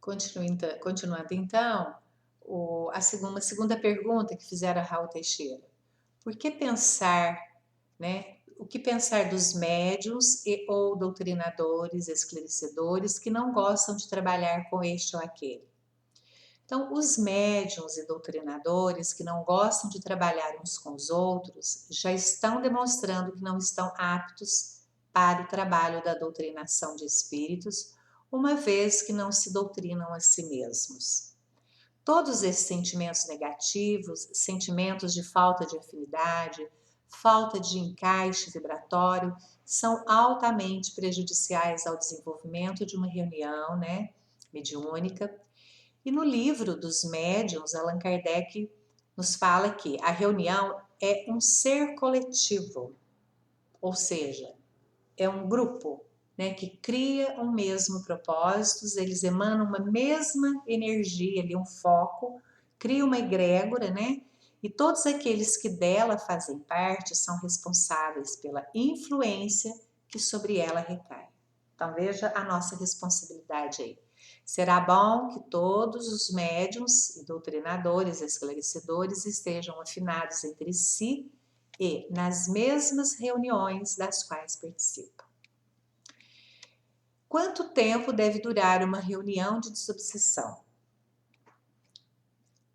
Continuando então, uma segunda pergunta que fizeram a Raul Teixeira. Por que pensar, né? O que pensar dos médiuns e ou doutrinadores, esclarecedores que não gostam de trabalhar com este ou aquele? Então, os médiuns e doutrinadores que não gostam de trabalhar uns com os outros já estão demonstrando que não estão aptos para o trabalho da doutrinação de espíritos, uma vez que não se doutrinam a si mesmos. Todos esses sentimentos negativos, sentimentos de falta de afinidade, falta de encaixe vibratório, são altamente prejudiciais ao desenvolvimento de uma reunião, mediúnica. E no livro dos médiuns, Allan Kardec nos fala que a reunião é um ser coletivo, ou seja, é um grupo, que cria um mesmo propósito, eles emanam uma mesma energia ali, um foco, cria uma egrégora, e todos aqueles que dela fazem parte são responsáveis pela influência que sobre ela recai. Então veja a nossa responsabilidade aí. Será bom que todos os médiuns e doutrinadores, esclarecedores estejam afinados entre si e nas mesmas reuniões das quais participam. Quanto tempo deve durar uma reunião de desobsessão?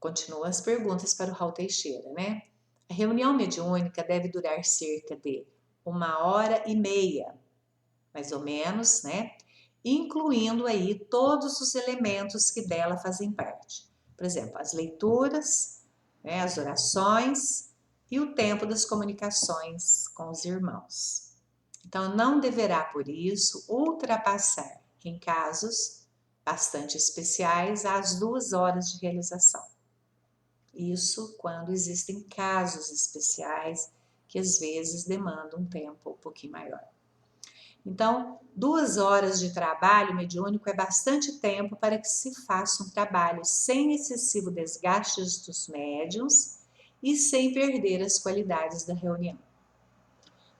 Continuam as perguntas para o Raul Teixeira, A reunião mediúnica deve durar cerca de 1h30, mais ou menos, incluindo aí todos os elementos que dela fazem parte. Por exemplo, as leituras, as orações e o tempo das comunicações com os irmãos. Então, não deverá, por isso, ultrapassar, em casos bastante especiais, as 2 horas de realização. Isso quando existem casos especiais que às vezes demandam um tempo um pouquinho maior. Então, 2 horas de trabalho mediúnico é bastante tempo para que se faça um trabalho sem excessivo desgaste dos médiuns e sem perder as qualidades da reunião.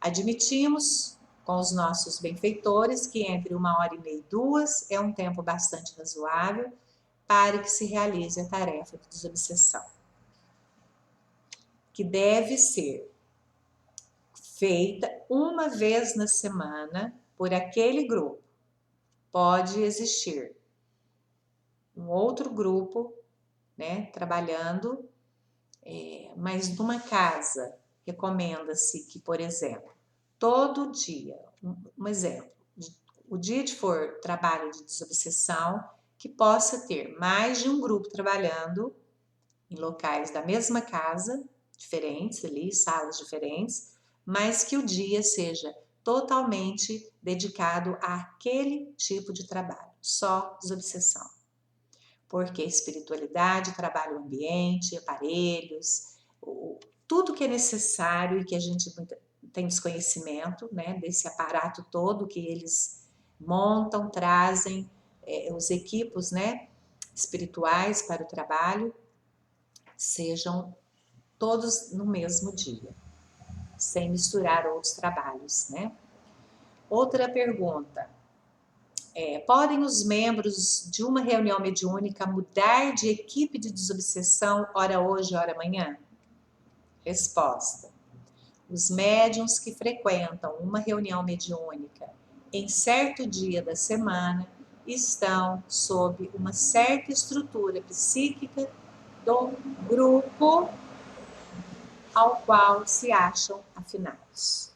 Admitimos com os nossos benfeitores que entre 1h30 e 2 é um tempo bastante razoável para que se realize a tarefa de desobsessão, que deve ser feita uma vez na semana por aquele grupo. Pode existir um outro grupo, trabalhando, mas numa casa, recomenda-se que, por exemplo, todo dia, um exemplo, o dia de for trabalho de desobsessão, que possa ter mais de um grupo trabalhando em locais da mesma casa, diferentes ali, salas diferentes, mas que o dia seja totalmente dedicado àquele tipo de trabalho, só desobsessão. Porque espiritualidade trabalha o ambiente, aparelhos, tudo que é necessário e que a gente tem desconhecimento, desse aparato todo que eles montam, trazem, os equipos, espirituais para o trabalho, sejam todos no mesmo dia, sem misturar outros trabalhos, Outra pergunta, podem os membros de uma reunião mediúnica mudar de equipe de desobsessão hora hoje, hora amanhã? Resposta, os médiuns que frequentam uma reunião mediúnica em certo dia da semana estão sob uma certa estrutura psíquica do grupo ao qual se acham afinados.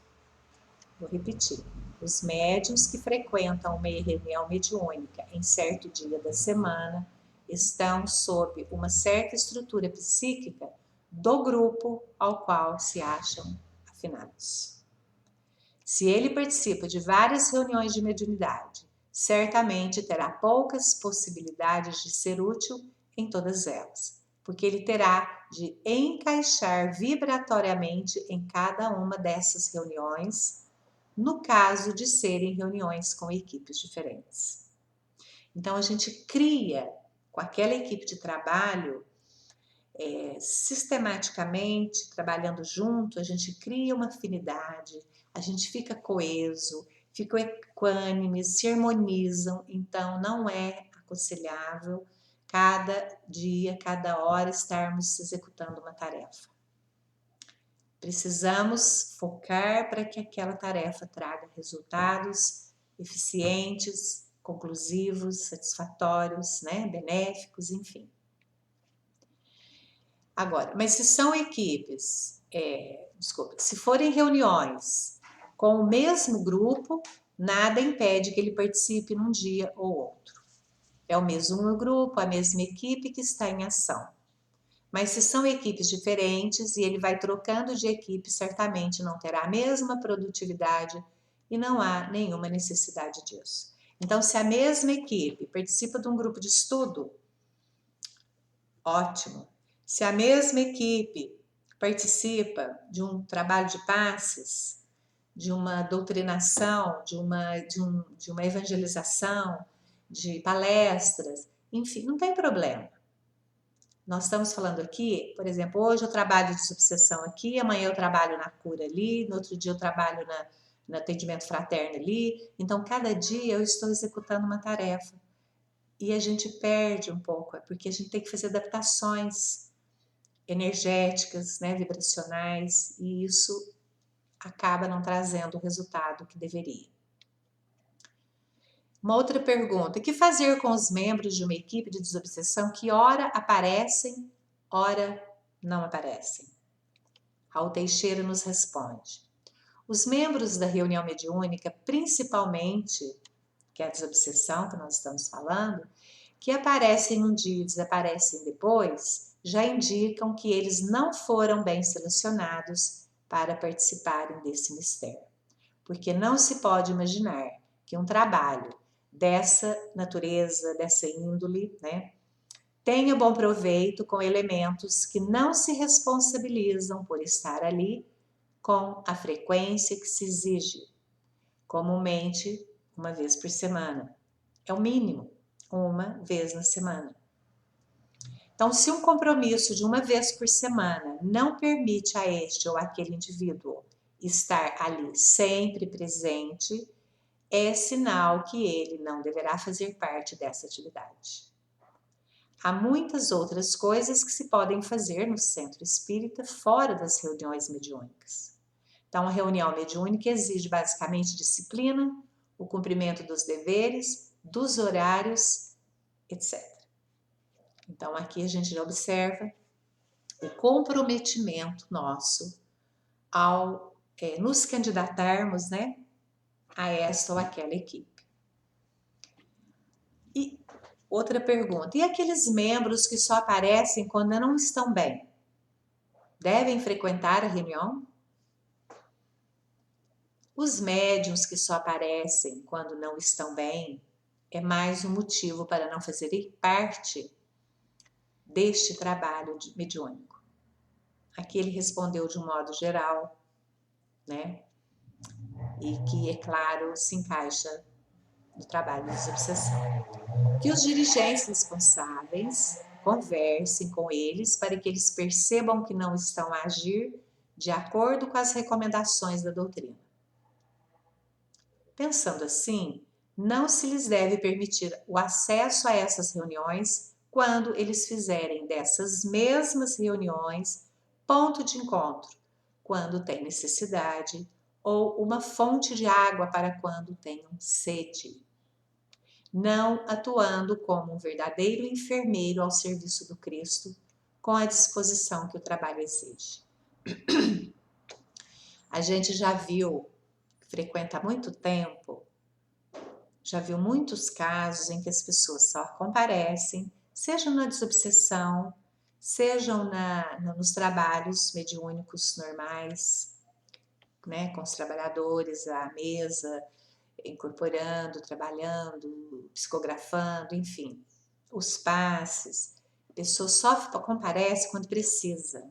Vou repetir. Os médiuns que frequentam uma reunião mediúnica em certo dia da semana estão sob uma certa estrutura psíquica do grupo ao qual se acham afinados. Se ele participa de várias reuniões de mediunidade, certamente terá poucas possibilidades de ser útil em todas elas, porque ele terá de encaixar vibratoriamente em cada uma dessas reuniões, no caso de serem reuniões com equipes diferentes. Então, a gente cria com aquela equipe de trabalho, sistematicamente, trabalhando junto, a gente cria uma afinidade, a gente fica coeso, fica equânime, se harmonizam, então não é a aconselhável cada dia, cada hora estarmos executando uma tarefa. Precisamos focar para que aquela tarefa traga resultados eficientes, conclusivos, satisfatórios, né? Benéficos, enfim. Agora, mas se são equipes, se forem reuniões com o mesmo grupo, nada impede que ele participe num dia ou outro. É o mesmo grupo, a mesma equipe que está em ação. Mas se são equipes diferentes e ele vai trocando de equipe, certamente não terá a mesma produtividade e não há nenhuma necessidade disso. Então, se a mesma equipe participa de um grupo de estudo, ótimo. Se a mesma equipe participa de um trabalho de passes, de uma doutrinação, de uma evangelização, de palestras, enfim, não tem problema. Nós estamos falando aqui, por exemplo, hoje eu trabalho de desobsessão aqui, amanhã eu trabalho na cura ali, no outro dia eu trabalho no atendimento fraterno ali. Então, cada dia eu estou executando uma tarefa. E a gente perde um pouco, porque a gente tem que fazer adaptações energéticas, né, vibracionais, e isso acaba não trazendo o resultado que deveria. Uma outra pergunta: o que fazer com os membros de uma equipe de desobsessão que ora aparecem, ora não aparecem? Raul Teixeira nos responde: os membros da reunião mediúnica, principalmente, que é a desobsessão que nós estamos falando, que aparecem um dia e desaparecem depois, já indicam que eles não foram bem selecionados para participarem desse mistério. Porque não se pode imaginar que um trabalho dessa natureza, dessa índole, né, tenha bom proveito com elementos que não se responsabilizam por estar ali com a frequência que se exige, comumente uma vez por semana. É o mínimo, uma vez na semana. Então, se um compromisso de uma vez por semana não permite a este ou aquele indivíduo estar ali sempre presente, é sinal que ele não deverá fazer parte dessa atividade. Há muitas outras coisas que se podem fazer no centro espírita fora das reuniões mediúnicas. Então, a reunião mediúnica exige basicamente disciplina, o cumprimento dos deveres, dos horários, etc. Então, aqui a gente já observa o comprometimento nosso ao nos candidatarmos, né, a esta ou aquela equipe. E outra pergunta: e aqueles membros que só aparecem quando não estão bem? Devem frequentar a reunião? Os médiuns que só aparecem quando não estão bem é mais um motivo para não fazerem parte deste trabalho mediúnico. Aqui ele respondeu de um modo geral, né? E que, é claro, se encaixa no trabalho de desobsessão. Que os dirigentes responsáveis conversem com eles para que eles percebam que não estão a agir de acordo com as recomendações da doutrina. Pensando assim, não se lhes deve permitir o acesso a essas reuniões quando eles fizerem dessas mesmas reuniões ponto de encontro, quando tem necessidade, ou uma fonte de água para quando tenham sede, não atuando como um verdadeiro enfermeiro ao serviço do Cristo, com a disposição que o trabalho exige. A gente já viu, frequenta há muito tempo, já viu muitos casos em que as pessoas só comparecem, sejam na desobsessão, sejam nos trabalhos mediúnicos normais, né, com os trabalhadores à mesa, incorporando, trabalhando, psicografando, enfim, os passes. A pessoa só comparece quando precisa.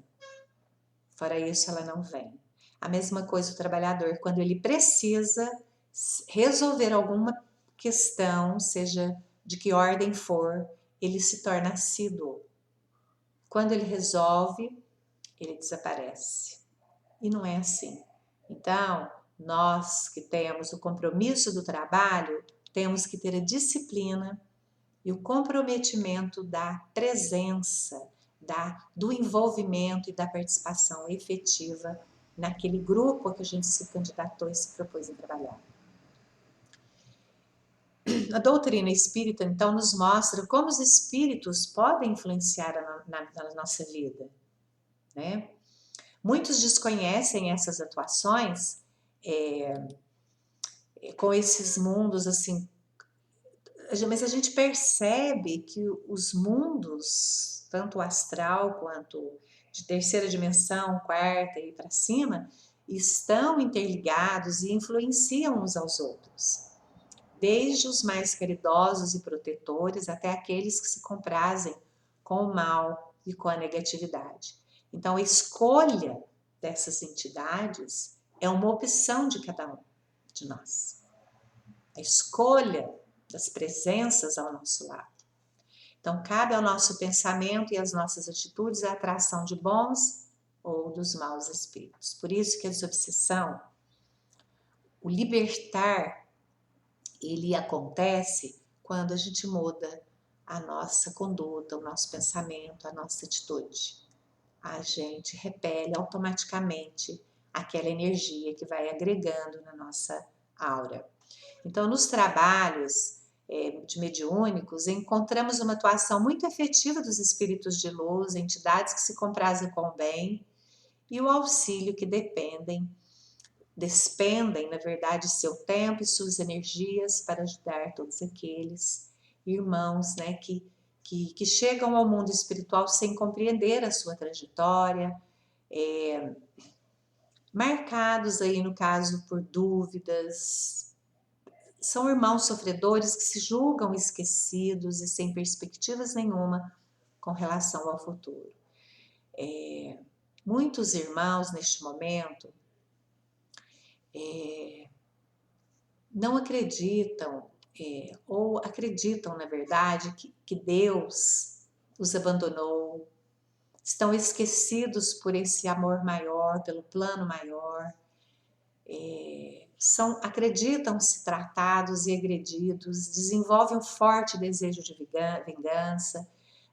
Fora isso, ela não vem. A mesma coisa o trabalhador, quando ele precisa resolver alguma questão, seja de que ordem for, ele se torna assíduo. Quando ele resolve, ele desaparece. E não é assim. Então, nós que temos o compromisso do trabalho, temos que ter a disciplina e o comprometimento da presença, do envolvimento e da participação efetiva naquele grupo que a gente se candidatou e se propôs a trabalhar. A doutrina espírita, então, nos mostra como os espíritos podem influenciar na nossa vida, né? Muitos desconhecem essas atuações com esses mundos, assim, mas a gente percebe que os mundos, tanto o astral quanto de terceira dimensão, quarta e para cima, estão interligados e influenciam uns aos outros. Desde os mais caridosos e protetores até aqueles que se comprazem com o mal e com a negatividade. Então, a escolha dessas entidades é uma opção de cada um de nós. A escolha das presenças ao nosso lado. Então, cabe ao nosso pensamento e às nossas atitudes a atração de bons ou dos maus espíritos. Por isso que a desobsessão, o libertar, ele acontece quando a gente muda a nossa conduta, o nosso pensamento, a nossa atitude. A gente repele automaticamente aquela energia que vai agregando na nossa aura. Então, nos trabalhos de mediúnicos, encontramos uma atuação muito efetiva dos espíritos de luz, entidades que se comprazem com o bem, e o auxílio que despendem, na verdade, seu tempo e suas energias para ajudar todos aqueles irmãos, né, que chegam ao mundo espiritual sem compreender a sua trajetória, marcados aí, no caso, por dúvidas. São irmãos sofredores que se julgam esquecidos e sem perspectivas nenhuma com relação ao futuro. Muitos irmãos, neste momento, não acreditam, ou acreditam, na verdade, que Deus os abandonou, estão esquecidos por esse amor maior, pelo plano maior, acreditam-se tratados e agredidos, desenvolvem um forte desejo de vingança,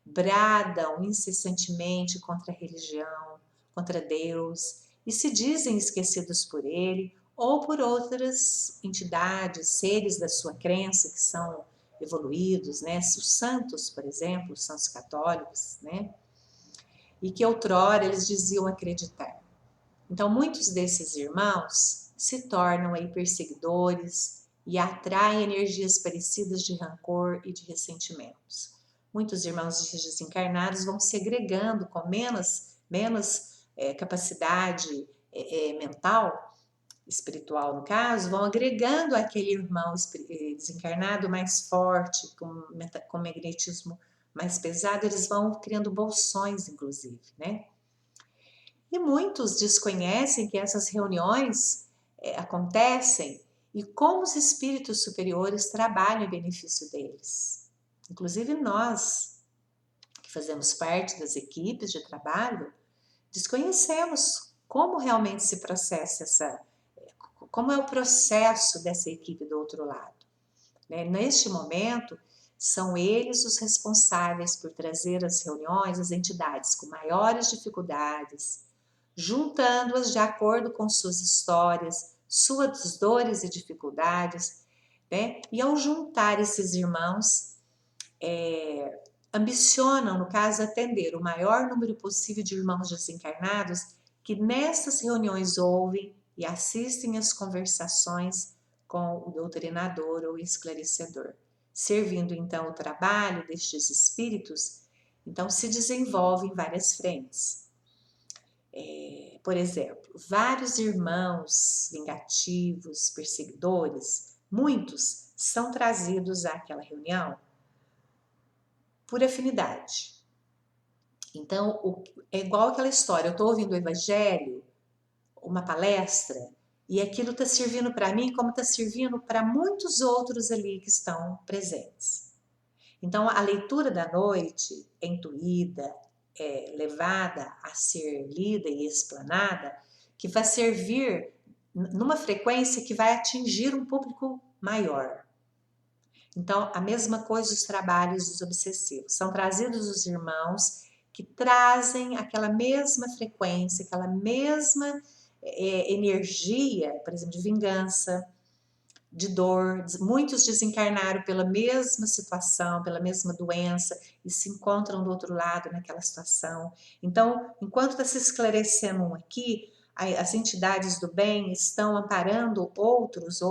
bradam incessantemente contra a religião, contra Deus, e se dizem esquecidos por ele ou por outras entidades, seres da sua crença que são evoluídos, né? Os santos, por exemplo, os santos católicos, né? E que outrora eles diziam acreditar. Então, muitos desses irmãos se tornam aí perseguidores e atraem energias parecidas de rancor e de ressentimentos. Muitos irmãos desencarnados vão se agregando com menos capacidade mental, espiritual no caso, vão agregando aquele irmão desencarnado mais forte, com magnetismo mais pesado, eles vão criando bolsões, inclusive, né? E muitos desconhecem que essas reuniões acontecem e como os espíritos superiores trabalham em benefício deles. Inclusive nós, que fazemos parte das equipes de trabalho, desconhecemos como realmente se processa como é o processo dessa equipe do outro lado. Né? Neste momento, são eles os responsáveis por trazer às reuniões as entidades com maiores dificuldades, juntando-as de acordo com suas histórias, suas dores e dificuldades, né? E ao juntar esses irmãos, ambicionam, no caso, atender o maior número possível de irmãos desencarnados que nessas reuniões ouvem e assistem às conversações com o doutrinador ou esclarecedor. Servindo então o trabalho destes espíritos, então se desenvolve em várias frentes. Por exemplo, vários irmãos vingativos, perseguidores, muitos são trazidos àquela reunião por afinidade. Então, é igual aquela história, eu estou ouvindo o evangelho, uma palestra, e aquilo está servindo para mim como está servindo para muitos outros ali que estão presentes. Então, a leitura da noite é intuída, levada a ser lida e explanada, que vai servir numa frequência que vai atingir um público maior. Então, a mesma coisa os trabalhos dos obsessivos. São trazidos os irmãos que trazem aquela mesma frequência, aquela mesma energia, por exemplo, de vingança, de dor. Muitos desencarnaram pela mesma situação, pela mesma doença e se encontram do outro lado naquela situação. Então, enquanto está se esclarecendo um aqui, as entidades do bem estão amparando outros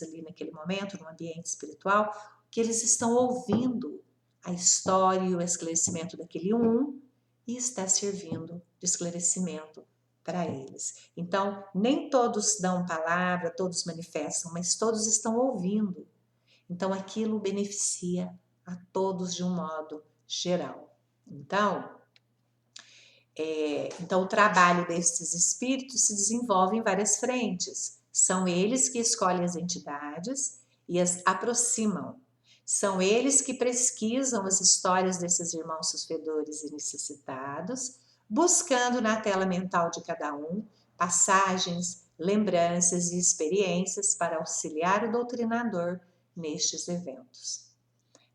ali naquele momento, no ambiente espiritual, que eles estão ouvindo a história e o esclarecimento daquele um e está servindo de esclarecimento para eles. Então, nem todos dão palavra, todos manifestam, mas todos estão ouvindo. Então, aquilo beneficia a todos de um modo geral. Então, o trabalho destes espíritos se desenvolve em várias frentes. São eles que escolhem as entidades e as aproximam. São eles que pesquisam as histórias desses irmãos sofredores e necessitados, buscando na tela mental de cada um passagens, lembranças e experiências para auxiliar o doutrinador nestes eventos,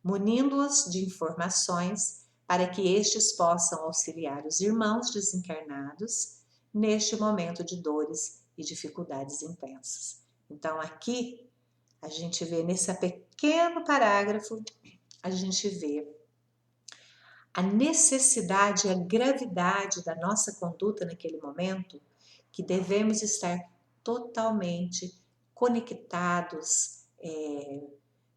munindo-os de informações para que estes possam auxiliar os irmãos desencarnados neste momento de dores e dificuldades intensas. Então, aqui a gente vê nesse pequeno parágrafo, a gente vê a necessidade e a gravidade da nossa conduta naquele momento, que devemos estar totalmente conectados,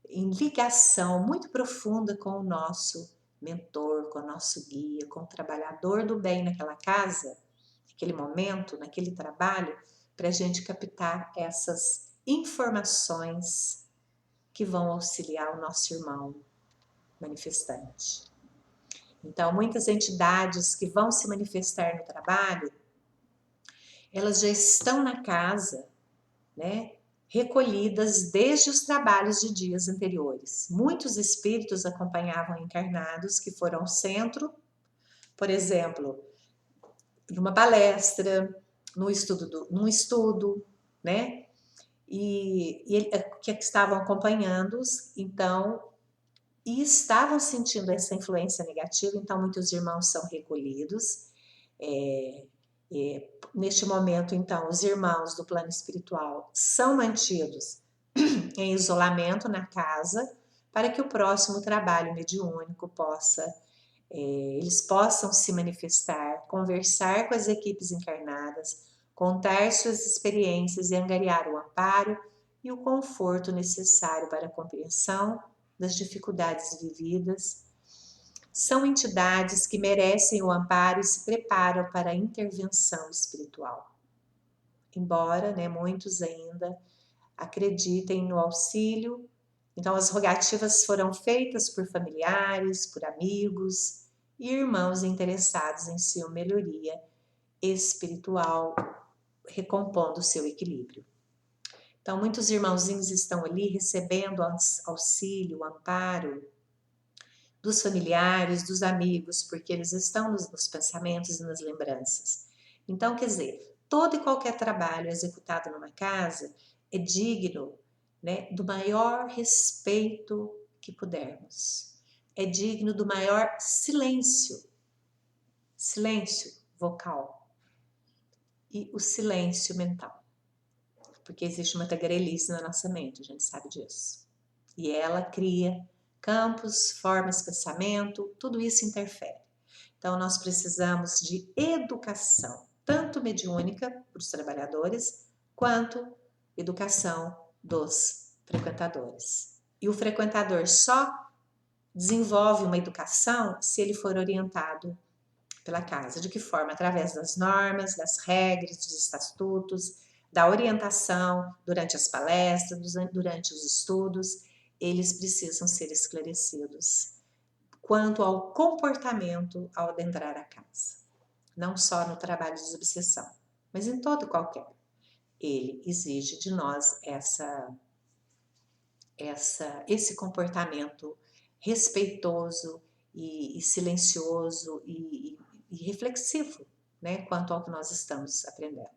em ligação muito profunda com o nosso mentor, com o nosso guia, com o trabalhador do bem naquela casa, naquele momento, naquele trabalho, para a gente captar essas informações que vão auxiliar o nosso irmão manifestante. Então, muitas entidades que vão se manifestar no trabalho, elas já estão na casa, né, recolhidas desde os trabalhos de dias anteriores. Muitos espíritos acompanhavam encarnados que foram ao centro, por exemplo, numa palestra, num estudo, né? E que estavam acompanhando-os, então, e estavam sentindo essa influência negativa, então muitos irmãos são recolhidos. Neste momento, então, os irmãos do plano espiritual são mantidos em isolamento na casa, para que o próximo trabalho mediúnico eles possam se manifestar, conversar com as equipes encarnadas, contar suas experiências e angariar o amparo e o conforto necessário para a compreensão das dificuldades vividas. São entidades que merecem o amparo e se preparam para a intervenção espiritual. Embora, muitos ainda acreditem no auxílio, então as rogativas foram feitas por familiares, por amigos e irmãos interessados em sua melhoria espiritual, recompondo o seu equilíbrio. Então, muitos irmãozinhos estão ali recebendo auxílio, amparo dos familiares, dos amigos, porque eles estão nos pensamentos e nas lembranças. Então, quer dizer, todo e qualquer trabalho executado numa casa é digno, do maior respeito que pudermos. É digno do maior silêncio vocal e o silêncio mental. Porque existe uma tagarelice na nossa mente, a gente sabe disso. E ela cria campos, formas, pensamento, tudo isso interfere. Então, nós precisamos de educação, tanto mediúnica para os trabalhadores, quanto educação dos frequentadores. E o frequentador só desenvolve uma educação se ele for orientado pela casa. De que forma? Através das normas, das regras, dos estatutos, da orientação durante as palestras, durante os estudos. Eles precisam ser esclarecidos quanto ao comportamento ao adentrar a casa. Não só no trabalho de desobsessão, mas em todo qualquer. Ele exige de nós esse comportamento respeitoso e silencioso e reflexivo, quanto ao que nós estamos aprendendo.